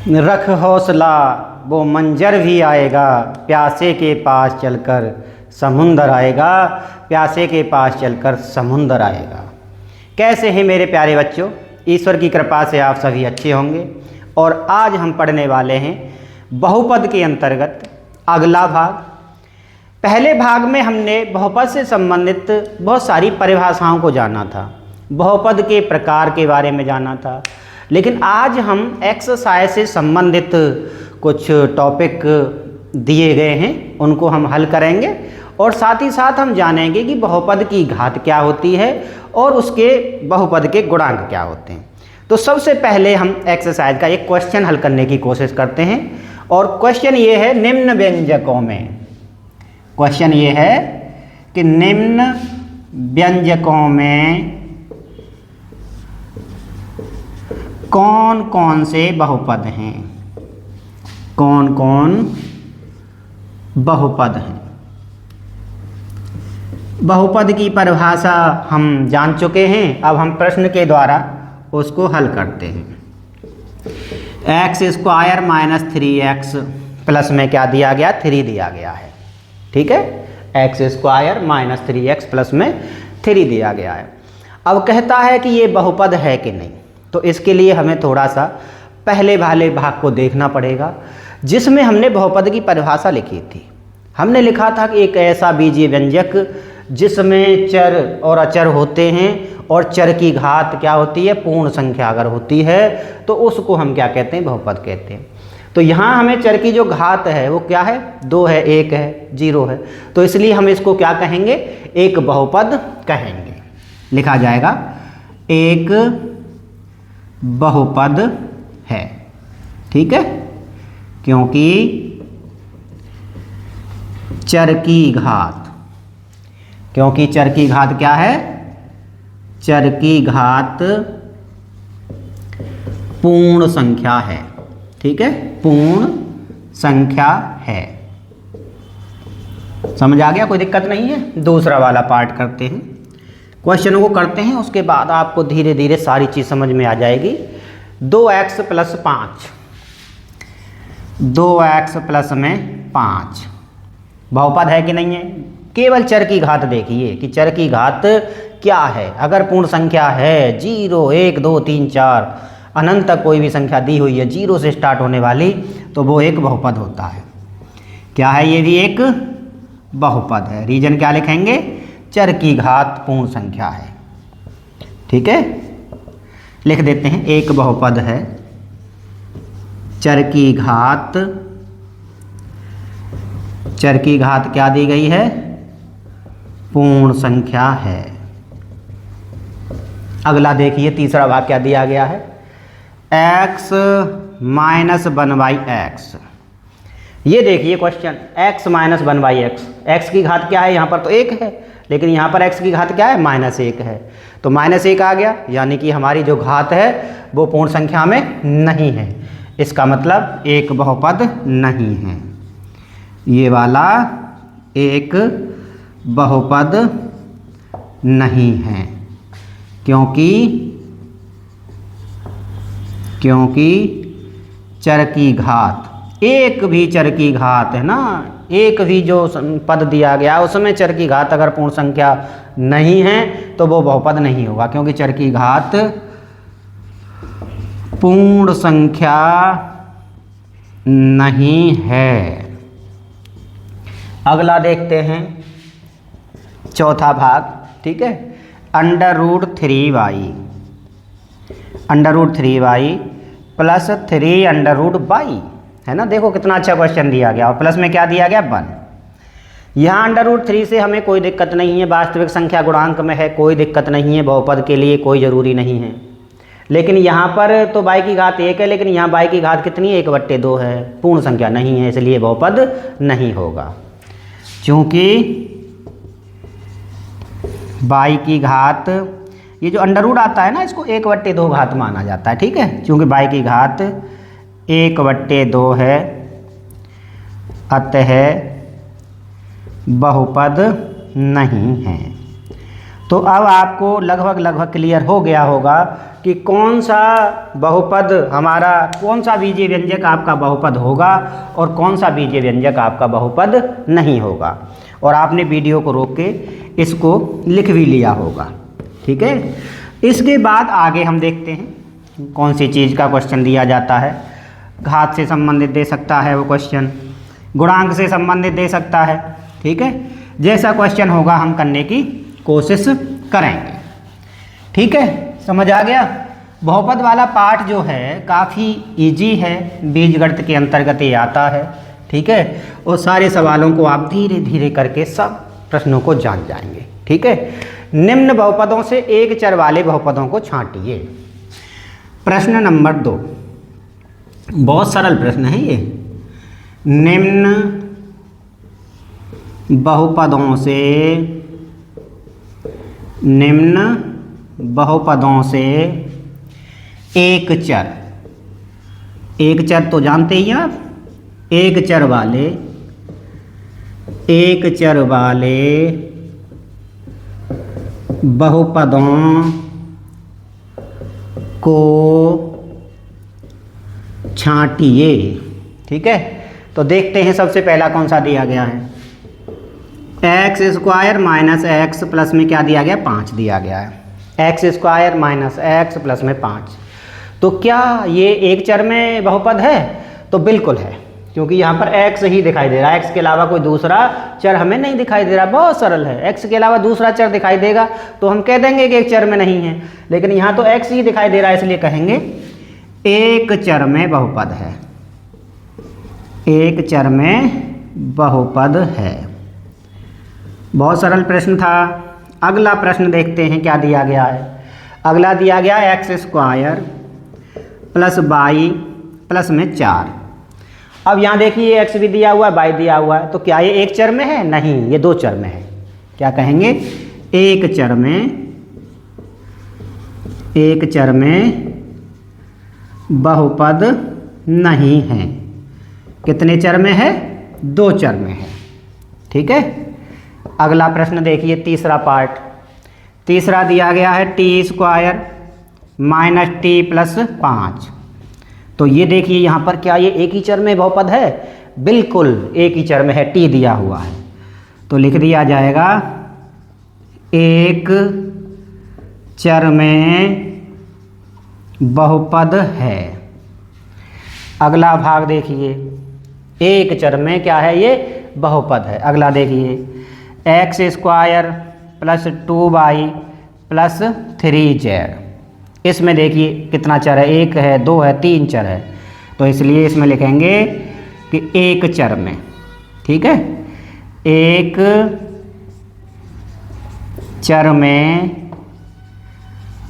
रख हौसला वो मंजर भी आएगा, प्यासे के पास चलकर समुंदर आएगा, प्यासे के पास चलकर समुंदर आएगा। कैसे हैं मेरे प्यारे बच्चों? ईश्वर की कृपा से आप सभी अच्छे होंगे। और आज हम पढ़ने वाले हैं बहुपद के अंतर्गत अगला भाग। पहले भाग में हमने बहुपद से संबंधित बहुत सारी परिभाषाओं को जाना था, बहुपद के प्रकार के बारे में जाना था। लेकिन आज हम एक्सरसाइज से संबंधित कुछ टॉपिक दिए गए हैं, उनको हम हल करेंगे और साथ ही साथ हम जानेंगे कि बहुपद की घात क्या होती है और उसके बहुपद के गुणांक क्या होते हैं। तो सबसे पहले हम एक्सरसाइज का एक क्वेश्चन हल करने की कोशिश करते हैं और क्वेश्चन ये है निम्न व्यंजकों में, क्वेश्चन ये है कि निम्न व्यंजकों में कौन कौन से बहुपद हैं, कौन कौन बहुपद हैं। बहुपद की परिभाषा हम जान चुके हैं, अब हम प्रश्न के द्वारा उसको हल करते हैं। X square minus 3x plus में क्या दिया गया? 3 दिया गया है। ठीक है, x square minus 3x plus में 3 दिया गया है। अब कहता है कि ये बहुपद है कि नहीं, तो इसके लिए हमें थोड़ा सा पहले वाले भाग को देखना पड़ेगा जिसमें हमने बहुपद की परिभाषा लिखी थी। हमने लिखा था कि एक ऐसा बीजीय व्यंजक जिसमें चर और अचर होते हैं और चर की घात क्या होती है? पूर्ण संख्या अगर होती है तो उसको हम क्या कहते हैं? बहुपद कहते हैं। तो यहाँ हमें चर की जो घात है वो क्या है? 2 है, 1 है, 0 है, तो इसलिए हम इसको क्या कहेंगे? एक बहुपद कहेंगे। लिखा जाएगा एक बहुपद है। ठीक है, क्योंकि चर की घात, क्योंकि चर की घात क्या है? चर की घात पूर्ण संख्या है। ठीक है, पूर्ण संख्या है। समझ आ गया? कोई दिक्कत नहीं है। दूसरा वाला पार्ट करते हैं, क्वेश्चनों को करते हैं, उसके बाद आपको धीरे धीरे सारी चीज़ समझ में आ जाएगी। 2x प्लस 5, 2x प्लस में 5 बहुपद है कि नहीं है? केवल चर की घात देखिए कि चर की घात क्या है। अगर पूर्ण संख्या है 0, 1, 2, 3, 4 अनंत तक कोई भी संख्या दी हुई है 0 से स्टार्ट होने वाली, तो वो एक बहुपद होता है। क्या है? ये भी एक बहुपद है। रीजन क्या लिखेंगे? चर की घात पूर्ण संख्या है। ठीक है, लिख देते हैं एक बहुपद है, चर की घात, चर की घात क्या दी गई है? पूर्ण संख्या है। अगला देखिए, तीसरा भाग क्या दिया गया है? x minus 1/x। ये देखिए question, x minus 1/x, x की घात क्या है? यहाँ पर तो 1 है, लेकिन यहाँ पर x की घात क्या है? -1 है, तो -1 आ गया, यानी कि हमारी जो घात है वो पूर्ण संख्या में नहीं है। इसका मतलब एक बहुपद नहीं है। ये वाला एक बहुपद नहीं है, क्योंकि चर की घात, एक भी चर की घात है ना, एक भी जो पद दिया गया उसमें चर की घात अगर पूर्ण संख्या नहीं है तो वो बहुपद नहीं होगा, क्योंकि चर की घात पूर्ण संख्या नहीं है। अगला देखते हैं, चौथा भाग। ठीक है, √3y, √3y प्लस 3√y है ना। देखो कितना अच्छा क्वेश्चन दिया गया और प्लस में क्या दिया गया? 1। यहाँ √3 से हमें कोई दिक्कत नहीं है, वास्तविक संख्या गुणांक में है, कोई दिक्कत नहीं है, बहुपद के लिए कोई ज़रूरी नहीं है। लेकिन यहाँ पर तो y की घात 1 है, लेकिन यहाँ y की घात कितनी है? 1/2 है, पूर्ण संख्या नहीं है, इसलिए बहुपद नहीं होगा। चूँकि y की घात, ये जो अंडर आता है ना, इसको 1/2 घात माना जाता है। ठीक है, क्योंकि y की घात 1/2 है, अतः बहुपद नहीं है। तो अब आपको लगभग क्लियर हो गया होगा कि कौन सा बहुपद हमारा, कौन सा बीजीय व्यंजक आपका बहुपद होगा और कौन सा बीजीय व्यंजक आपका बहुपद नहीं होगा। और आपने वीडियो को रोक के इसको लिख भी लिया होगा, ठीक है। इसके बाद आगे हम देखते हैं कौन सी चीज़ का क्वेश्चन दिया जाता है। घात से संबंधित दे सकता है वो क्वेश्चन, गुणांक से संबंधित दे सकता है, ठीक है। जैसा क्वेश्चन होगा हम करने की कोशिश करेंगे, ठीक है। समझ आ गया। बहुपद वाला पार्ट जो है काफ़ी इजी है, बीजगणित के अंतर्गत ये आता है, ठीक है। और सारे सवालों को आप धीरे धीरे करके सब प्रश्नों को जान जाएंगे, ठीक है। निम्न बहुपदों से एक चर वाले बहुपदों को छांटिए। प्रश्न नंबर 2, बहुत सरल प्रश्न है ये। निम्न बहुपदों से एक चर तो जानते ही आप, एक चर वाले बहुपदों को छांटिए, ठीक है। तो देखते हैं सबसे पहला कौन सा दिया गया है। X square minus x plus में क्या दिया गया, 5 दिया गया है। X square minus x plus में 5। तो क्या ये एक चर में बहुपद है? तो बिल्कुल है, क्योंकि यहाँ पर x ही दिखाई दे रहा है, x के अलावा कोई दूसरा चर हमें नहीं दिखाई दे रहा। बहुत सरल है, x के अलावा दूसरा चर दिखाई देगा तो हम कह देंगे कि एक चर में नहीं है, लेकिन यहाँ तो x ही दिखाई दे रहा है, इसलिए कहेंगे एक चर में बहुपद है, एक चर में बहुपद है। बहुत सरल प्रश्न था। अगला प्रश्न देखते हैं क्या दिया गया है। अगला दिया गया है x square plus y plus में 4। अब यहाँ देखिए x भी दिया हुआ है, y दिया हुआ है, तो क्या ये एक चर में है? नहीं, ये दो चर में है। क्या कहेंगे? एक चर में बहुपद नहीं है। कितने चर में है? दो चर में है, ठीक है। अगला प्रश्न देखिए, तीसरा पार्ट। तीसरा दिया गया है T square minus T plus 5। तो ये देखिए यहाँ पर क्या ये एक ही चर में बहुपद है? बिल्कुल एक ही चर में है, टी दिया हुआ है, तो लिख दिया जाएगा एक चर में बहुपद है। अगला भाग देखिए, एक चर में क्या है? ये बहुपद है। अगला देखिए, x square plus 2y plus 3z। इसमें देखिए कितना चर है? एक है, दो है, तीन चर है, तो इसलिए इसमें लिखेंगे कि एक चर में, ठीक है। एक चर में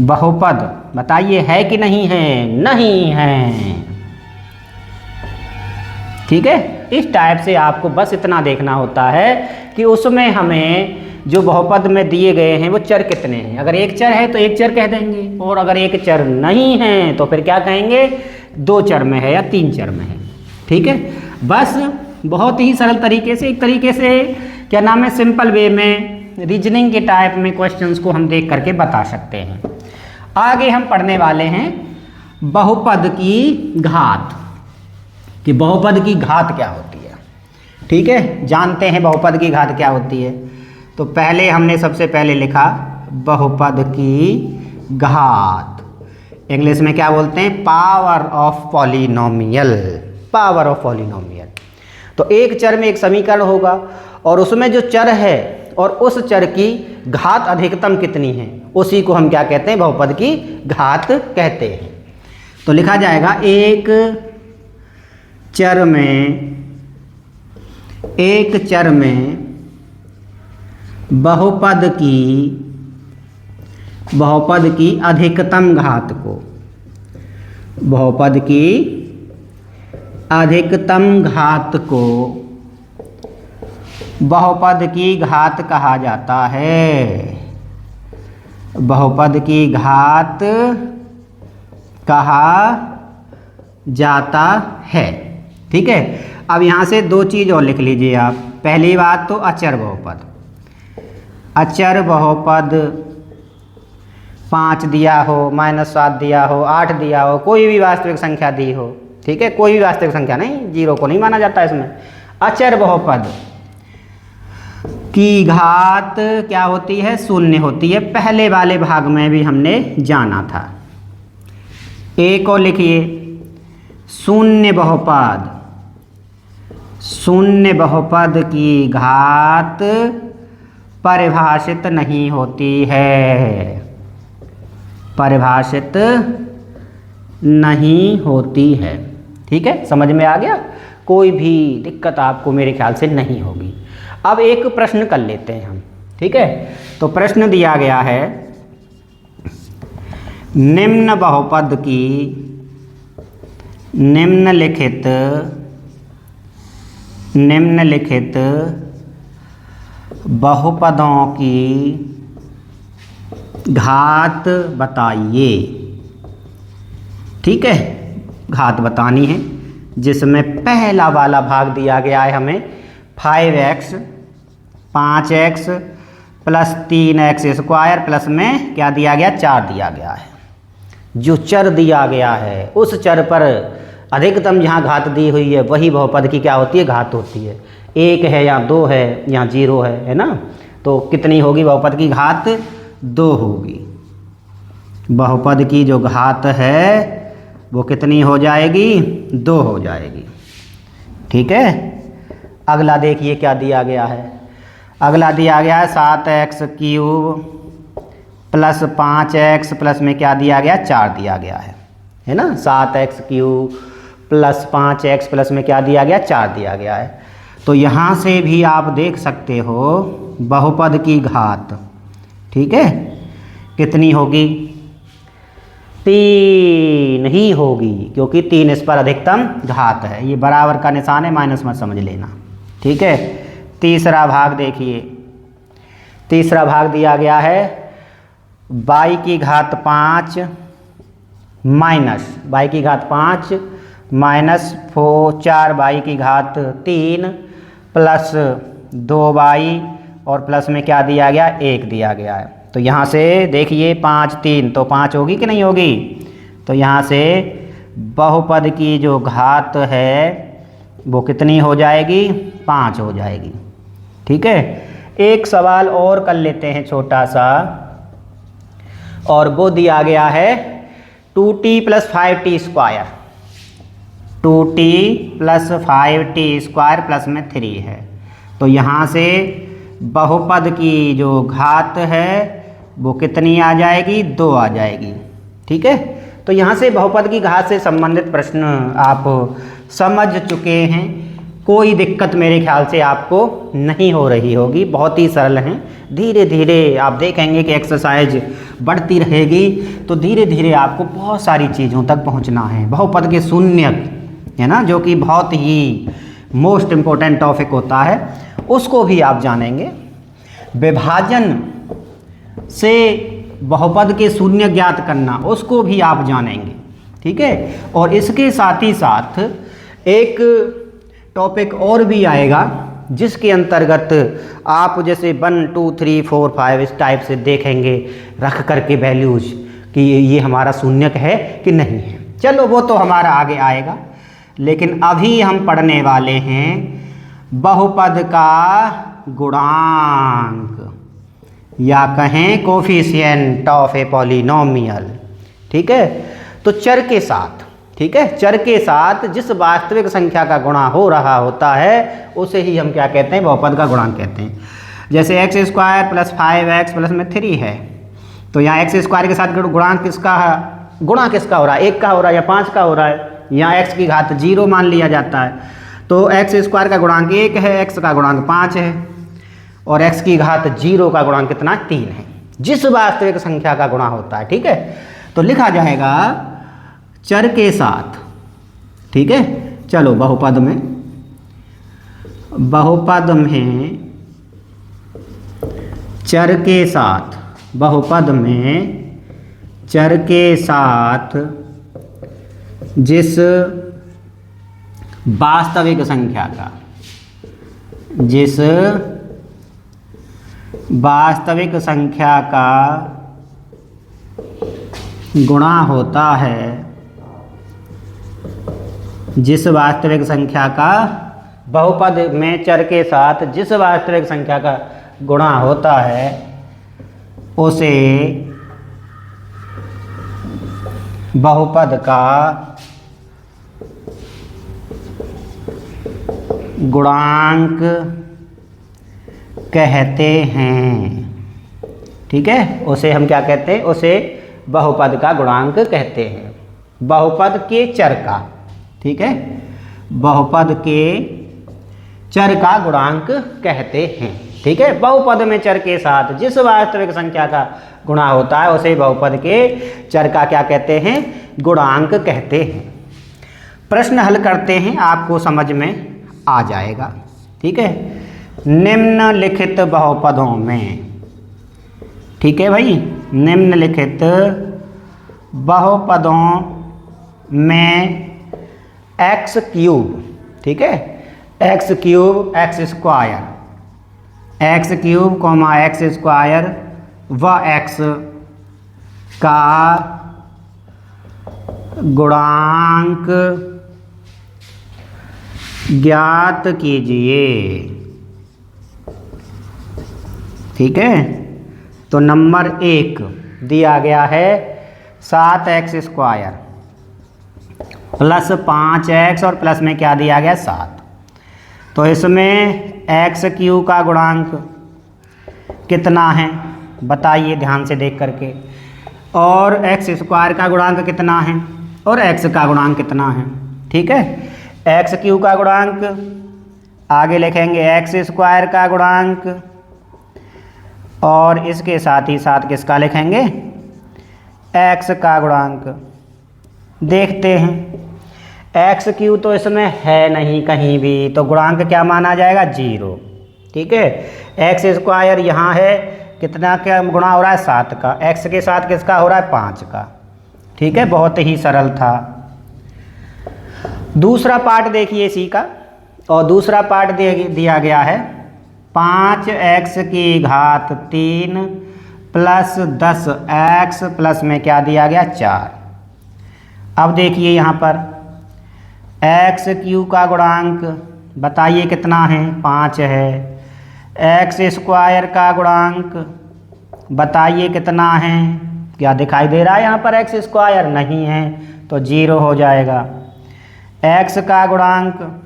बहुपद बताइए है कि नहीं है? नहीं है, ठीक है। इस टाइप से आपको बस इतना देखना होता है कि उसमें हमें जो बहुपद में दिए गए हैं वो चर कितने हैं। अगर एक चर है तो एक चर कह देंगे, और अगर एक चर नहीं है तो फिर क्या कहेंगे? दो चर में है या तीन चर में है, ठीक है। बस बहुत ही सरल तरीके से, एक तरीके से क्या नाम है, सिंपल वे में, रीजनिंग के टाइप में क्वेश्चंस को हम देख करके बता सकते हैं। आगे हम पढ़ने वाले हैं बहुपद की घात, कि बहुपद की घात क्या होती है, ठीक है। जानते हैं बहुपद की घात क्या होती है। तो पहले हमने सबसे पहले लिखा बहुपद की घात, इंग्लिश में क्या बोलते हैं? Power of polynomial, power of polynomial. तो एक चर में एक समीकरण होगा और उसमें जो चर है और उस चर की घात अधिकतम कितनी है, उसी को हम क्या कहते हैं? बहुपद की घात कहते हैं। तो लिखा जाएगा एक चर में बहुपद की अधिकतम घात को, बहुपद की अधिकतम घात को बहुपद की घात कहा जाता है। बहुपद की घात कहा जाता है, ठीक है। अब यहाँ से दो चीज़ और लिख लीजिए आप। पहली बात तो अचर बहुपद, अचर बहुपद 5 दिया हो, -7 दिया हो, 8 दिया हो, कोई भी वास्तविक संख्या दी हो, ठीक है, कोई भी वास्तविक संख्या, नहीं, जीरो को नहीं माना जाता इसमें। अचर बहुपद की घात क्या होती है? शून्य होती है। पहले वाले भाग में भी हमने जाना था। एक और लिखिए, शून्य बहुपद, शून्य बहुपद की घात परिभाषित नहीं होती है, परिभाषित नहीं होती है। ठीक है, समझ में आ गया? कोई भी दिक्कत आपको मेरे ख्याल से नहीं होगी। अब एक प्रश्न कर लेते हैं हम, ठीक है। तो प्रश्न दिया गया है, निम्न बहुपद की निम्नलिखित बहुपदों की घात बताइए। ठीक है, घात बतानी है, जिसमें पहला वाला भाग दिया गया है हमें 5x 5x plus 3x square plus में क्या दिया गया? 4 दिया गया है। जो चर दिया गया है उस चर पर अधिकतम जहाँ घात दी हुई है वही बहुपद की क्या होती है? घात होती है। 1 है या 2 है या 0 है ना? तो कितनी होगी बहुपद की घात? 2 होगी। बहुपद की जो घात है वो कितनी हो जाएगी? 2 हो जाएगी। ठीक है, अगला देखिए क्या दिया गया है। अगला दिया गया है 7x cube plus 5x plus में क्या दिया गया? 4 दिया गया है ना? 7x cube plus 5x plus में क्या दिया गया? 4 दिया गया है। तो यहाँ से भी आप देख सकते हो बहुपद की घात, ठीक है, कितनी होगी? 3 ही होगी, क्योंकि 3 इस पर अधिकतम घात है। ये बराबर का निशान है, माइनस मत समझ लेना। ठीक है, तीसरा भाग देखिए। तीसरा भाग दिया गया है y की घात 5 माइनस y की घात 5 माइनस 4y की घात 3 प्लस 2y और प्लस में क्या दिया गया? 1 दिया गया है। तो यहाँ से देखिए 5 3 तो 5 होगी कि नहीं होगी? तो यहाँ से बहुपद की जो घात है वो कितनी हो जाएगी? 5 हो जाएगी। ठीक है, एक सवाल और कर लेते हैं छोटा सा, और वो दिया गया है 2t plus 5t square, 2t plus 5t square plus में 3 है। तो यहाँ से बहुपद की जो घात है वो कितनी आ जाएगी? 2 आ जाएगी। ठीक है, तो यहाँ से बहुपद की घात से संबंधित प्रश्न आप समझ चुके हैं। कोई दिक्कत मेरे ख्याल से आपको नहीं हो रही होगी, बहुत ही सरल हैं। धीरे धीरे आप देखेंगे कि एक्सरसाइज बढ़ती रहेगी तो धीरे धीरे आपको बहुत सारी चीज़ों तक पहुंचना है। बहुपद के शून्य है ना, जो कि बहुत ही मोस्ट इम्पोर्टेंट टॉपिक होता है, उसको भी आप जानेंगे। विभाजन से बहुपद के शून्य ज्ञात करना, उसको भी आप जानेंगे। ठीक है, और इसके साथ ही साथ एक टॉपिक और भी आएगा जिसके अंतर्गत आप जैसे 1 2 3 4 5 इस टाइप से देखेंगे रख करके वैल्यूज कि ये हमारा शून्यक है कि नहीं है। चलो वो तो हमारा आगे आएगा, लेकिन अभी हम पढ़ने वाले हैं बहुपद का गुणांक, या कहें कोफिशिएंट ऑफ ए पॉलिनोमियल। ठीक है, तो चर के साथ, ठीक है, चर के साथ जिस वास्तविक संख्या का गुणा हो रहा होता है उसे ही हम क्या कहते हैं? बहुपद का गुणांक कहते हैं। जैसे x square plus 5x plus में 3 है, तो यहाँ एक्स स्क्वायर के साथ गुणांक किसका है? गुणा किसका हो रहा है? 1 का हो रहा है या 5 का हो रहा है? यहाँ x की घात 0 मान लिया जाता है, तो एक्स स्क्वायर का गुणांक 1 है, x का गुणांक 5 है, और x की घात 0 का गुणांक कितना? 3 है, जिस वास्तविक संख्या का गुणा होता है। ठीक है, तो लिखा जाएगा चर के साथ। ठीक है, चलो बहुपद में चर के साथ, बहुपद में चर के साथ जिस वास्तविक संख्या का, जिस वास्तविक संख्या का गुणा होता है जिस वास्तविक संख्या का बहुपद में चर के साथ जिस वास्तविक संख्या का गुणा होता है उसे बहुपद का गुणांक कहते हैं। ठीक है, उसे हम क्या कहते हैं? उसे बहुपद का गुणांक कहते हैं, बहुपद के चर का। ठीक है, बहुपद के चर का गुणांक कहते हैं। ठीक है, बहुपद में चर के साथ जिस वास्तविक संख्या का गुणा होता है उसे बहुपद के चर का क्या कहते हैं? गुणांक कहते हैं। प्रश्न हल करते हैं, आपको समझ में आ जाएगा। ठीक है, निम्नलिखित बहुपदों में, ठीक है भाई, निम्नलिखित बहुपदों में एक्स क्यूब, ठीक है, x cube x square, x cube comma x square व एक्स का गुणांक ज्ञात कीजिए। ठीक है, तो नंबर 1 दिया गया है 7x स्क्वायर प्लस 5x और प्लस में क्या दिया गया? 7। तो इसमें एक्स क्यू का गुणांक कितना है बताइए ध्यान से देख करके, और एक्स स्क्वायर का गुणांक कितना है और एक्स का गुणांक कितना है। ठीक है, एक्स क्यू का गुणांक आगे लिखेंगे एक्स स्क्वायर का गुणांक, और इसके साथ ही साथ किसका लिखेंगे? एक्स का गुणांक। देखते हैं, एक्स क्यू तो इसमें है नहीं कहीं भी, तो गुणांक क्या माना जाएगा? 0। ठीक है, एक्स स्क्वायर यहाँ है, कितना क्या गुणा हो रहा है? 7 का। एक्स के साथ किसका हो रहा है? 5 का। ठीक है, बहुत ही सरल था। दूसरा पार्ट देखिए इसी का, और दूसरा पार्ट दिया गया है 5x की घात 3 प्लस 10x प्लस में क्या दिया गया? 4। अब देखिए यहाँ पर एक्स क्यू का गुणांक बताइए कितना है? 5 है। एक्स स्क्वायर का गुणांक बताइए कितना है? क्या दिखाई दे रहा है यहाँ पर? एक्स स्क्वायर नहीं है तो 0 हो जाएगा। एक्स का गुणांक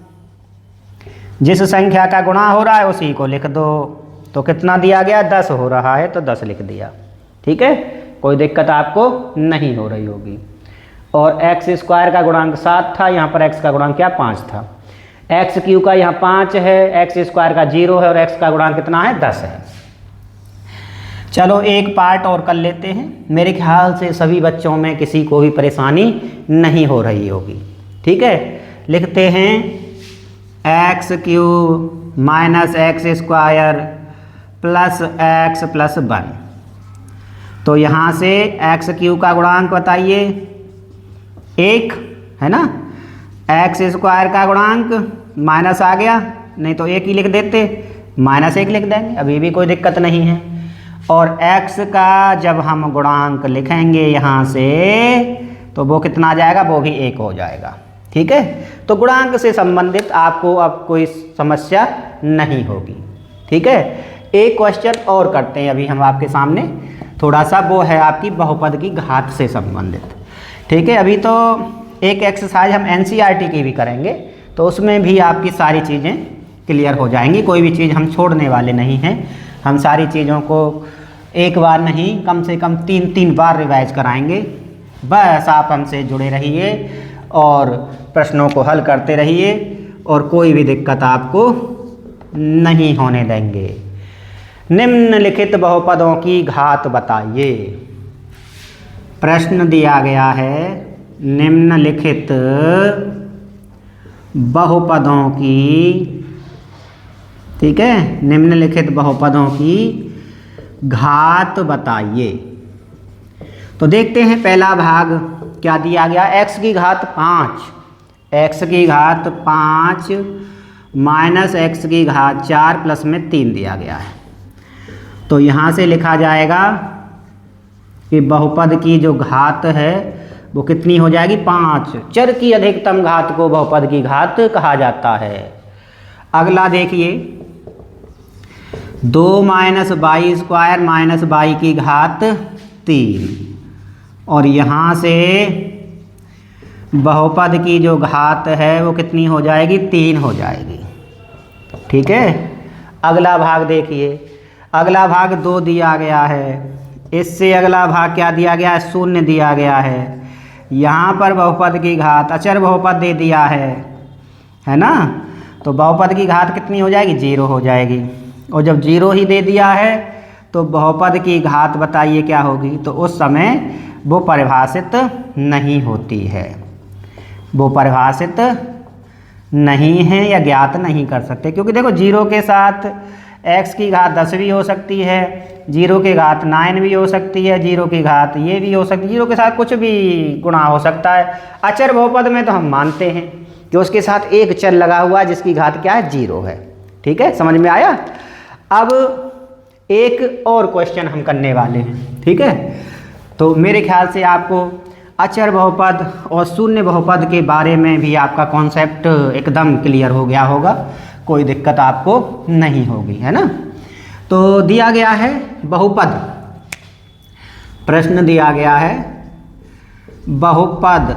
जिस संख्या का गुणा हो रहा है उसी को लिख दो, तो कितना दिया गया? 10 हो रहा है तो 10 लिख दिया। ठीक है, कोई दिक्कत आपको नहीं हो रही होगी। और एक्स स्क्वायर का गुणांक 7 था, यहाँ पर एक्स का गुणांक क्या? 5 था। एक्स क्यू का यहाँ 5 है, एक्स स्क्वायर का 0 है, और एक्स का गुणांक कितना है? 10 है। चलो एक पार्ट और कर लेते हैं, मेरे ख्याल से सभी बच्चों में किसी को भी परेशानी नहीं हो रही होगी। ठीक है, लिखते हैं x cube minus x square plus x plus 1। तो यहाँ से एक्स क्यूब का गुणांक बताइए? 1 है ना। एक्स स्क्वायर का गुणांक माइनस आ गया, नहीं तो 1 ही लिख देते, -1 लिख देंगे, अभी भी कोई दिक्कत नहीं है। और x का जब हम गुणांक लिखेंगे यहाँ से तो वो कितना आ जाएगा? वो भी 1 हो जाएगा। ठीक है, तो गुणांक से संबंधित आपको अब कोई समस्या नहीं होगी। ठीक है, एक क्वेश्चन और करते हैं अभी हम आपके सामने, थोड़ा सा वो है आपकी बहुपद की घात से संबंधित। ठीक है, अभी तो एक एक्सरसाइज हम NCERT की भी करेंगे, तो उसमें भी आपकी सारी चीज़ें क्लियर हो जाएंगी, कोई भी चीज़ हम छोड़ने वाले नहीं हैं। हम सारी चीज़ों को एक बार नहीं, कम से कम 3 बार रिवाइज कराएंगे। बस आप हमसे जुड़े रहिए और प्रश्नों को हल करते रहिए, और कोई भी दिक्कत आपको नहीं होने देंगे। निम्नलिखित बहुपदों की घात बताइए। प्रश्न दिया गया है निम्नलिखित बहुपदों की, ठीक है, निम्नलिखित बहुपदों की घात बताइए। तो देखते हैं पहला भाग क्या दिया गया? x की घात 5, x की घात 5 माइनस x की घात 4 प्लस में 3 दिया गया है। तो यहाँ से लिखा जाएगा कि बहुपद की जो घात है वो कितनी हो जाएगी 5। चर की अधिकतम घात को बहुपद की घात कहा जाता है। अगला देखिए 2 minus y square minus y की घात 3, और यहाँ से बहुपद की जो घात है वो कितनी हो जाएगी 3 हो जाएगी। ठीक है। अगला भाग देखिए, अगला भाग 2 दिया गया है, इससे अगला भाग क्या दिया गया है 0 दिया गया है। यहाँ पर बहुपद की घात अचर बहुपद दे दिया है ना, तो बहुपद की घात कितनी हो जाएगी 0 हो जाएगी। और जब 0 ही दे दिया है तो बहुपद की घात बताइए क्या होगी, तो उस समय वो परिभाषित नहीं होती है, वो परिभाषित नहीं है या ज्ञात नहीं कर सकते। क्योंकि देखो 0 के साथ x की घात 10 भी हो सकती है, 0 की घात 9 भी हो सकती है, 0 की घात ये भी हो सकती है, 0 के साथ कुछ भी गुणा हो सकता है। अचर बहुपद में तो हम मानते हैं कि उसके साथ एक चर लगा हुआ है जिसकी घात क्या है 0 है। ठीक है, समझ में आया। अब एक और क्वेश्चन हम करने वाले हैं। ठीक है, तो मेरे ख्याल से आपको अचर बहुपद और शून्य बहुपद के बारे में भी आपका कॉन्सेप्ट एकदम क्लियर हो गया होगा, कोई दिक्कत आपको नहीं होगी, है ना। तो दिया गया है बहुपद, प्रश्न दिया गया है बहुपद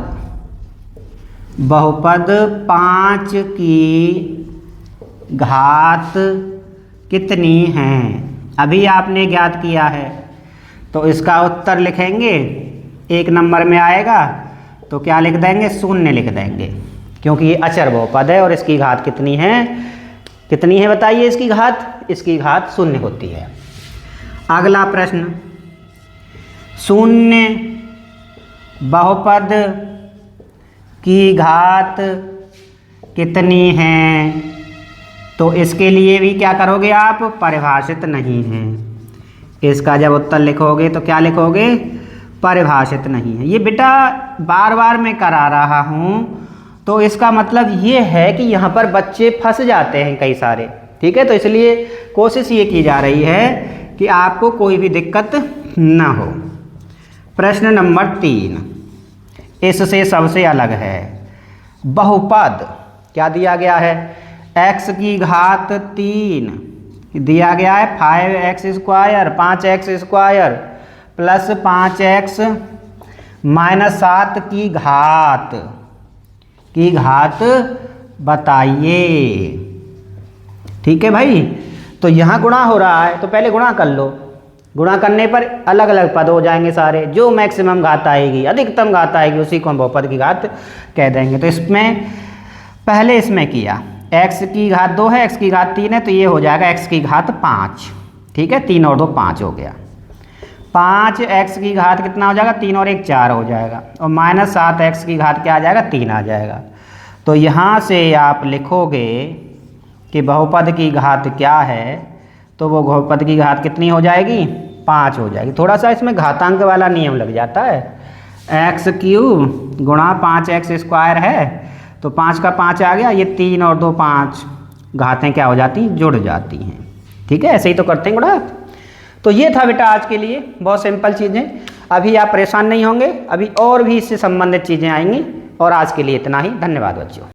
5 की घात कितनी है। अभी आपने ज्ञात किया है तो इसका उत्तर लिखेंगे, 1 नंबर में आएगा तो क्या लिख देंगे 0 लिख देंगे, क्योंकि ये अचर बहुपद है और इसकी घात कितनी है, कितनी है बताइए इसकी घात, इसकी घात 0 होती है। अगला प्रश्न, शून्य बहुपद की घात कितनी है, तो इसके लिए भी क्या करोगे आप, परिभाषित नहीं है। इसका जब उत्तर लिखोगे तो क्या लिखोगे, परिभाषित नहीं है। ये बेटा बार बार मैं करा रहा हूँ तो इसका मतलब ये है कि यहाँ पर बच्चे फंस जाते हैं कई सारे। ठीक है, तो इसलिए कोशिश ये की जा रही है कि आपको कोई भी दिक्कत ना हो। प्रश्न नंबर 3 इससे सबसे अलग है। बहुपद क्या दिया गया है, x की घात 3 दिया गया है 5x square 5x square plus 5x minus 7 की घात बताइए। ठीक है भाई, तो यहाँ गुणा हो रहा है तो पहले गुणा कर लो, गुणा करने पर अलग अलग पद हो जाएंगे सारे, जो मैक्सिमम घात आएगी अधिकतम घात आएगी उसी को हम बहुपद की घात कह देंगे। तो इसमें पहले इसमें किया, x की घात 2 है, x की घात 3 है, तो ये हो जाएगा x की घात 5। ठीक है, 3 और 2 5 हो गया, 5x की घात कितना हो जाएगा, 3 और 1 4 हो जाएगा, और माइनस 7x की घात क्या आ जाएगा 3 आ जाएगा। तो यहाँ से आप लिखोगे कि बहुपद की घात क्या है, तो वो बहुपद की घात कितनी हो जाएगी 5 हो जाएगी। थोड़ा सा इसमें घातांक वाला नियम लग जाता है, x³ गुणा 5x स्क्वायर है तो 5 का 5 आ गया, ये 3 और 2 5 घातें क्या हो जाती हैं, जुड़ जाती हैं। ठीक है, ऐसे ही तो करते हैं गुणा। तो ये था बेटा आज के लिए, बहुत सिंपल चीज़ें। अभी आप परेशान नहीं होंगे, अभी और भी इससे संबंधित चीज़ें आएंगी। और आज के लिए इतना ही, धन्यवाद बच्चों।